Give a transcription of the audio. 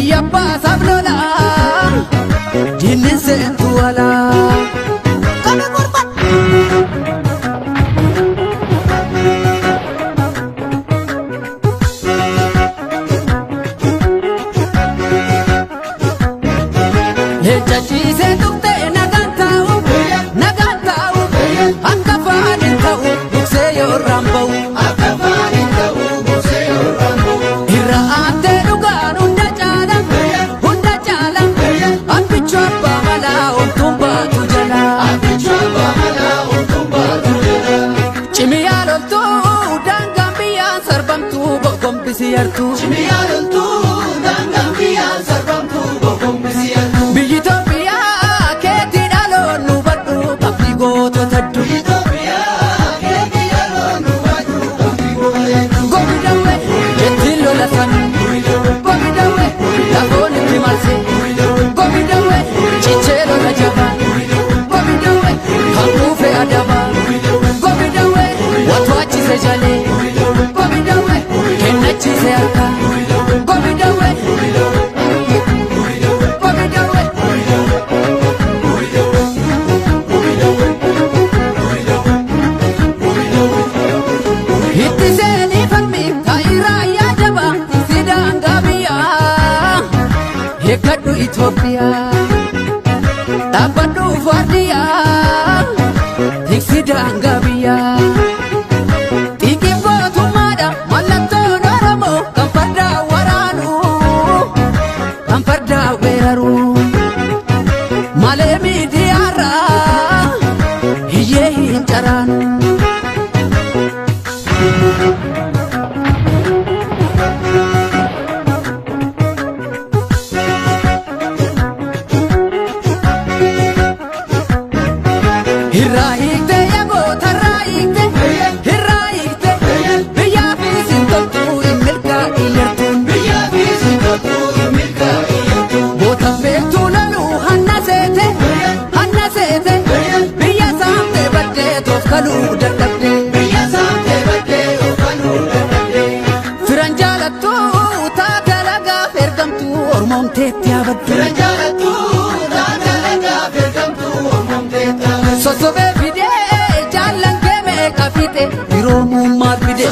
biyya baasaaf lola diinni seentu ala. Ejjachiisee tuqtee nagaan taa'u akka faaniin ta'u duksee yoo raamba'u. Irra aantee dhugaan hunda caala abbichuu abbaa malaa oltuun baatu jala. Cimiyaa loltuu daangaan biyyaan sarbamtuu gombisi yartuu. Biyyi Itoophiyaa keetii dhaloon nu badhu qabdi gootota hedduu. Gobi dawwee jettiin lolatan gobi dawwee lafoon itti marsee gobi dawwee cichee lola jabaa gobi dawwee hanquufe adabaa gobi dawwee watwaachise jalee gobi dawwee kennachiise harkaa gobi dawwee. Eeggatu Itoophiyaa dhaabbadhu Faardiyaa tiksi daangaa biyyaa xiqqii mootummaadha mallattoon Oromoo kan fardaa waraanu kan fardaa weeraru malee miidiyaarraa hiyyee hin caraanu. Hirraayite yagoota hirraayite biyyaa fi sintoltuu imilkaa iyyartuun bootaan beektuu loluu hanna seete biyya saamtee baddee toofkaluu dadhabdee firan jaalattuu taate lagaaf ergamtuu ormoomteetti yaabaddu. Sosobee fidee jaallan kee meeqa fide yeroo muummaa fide.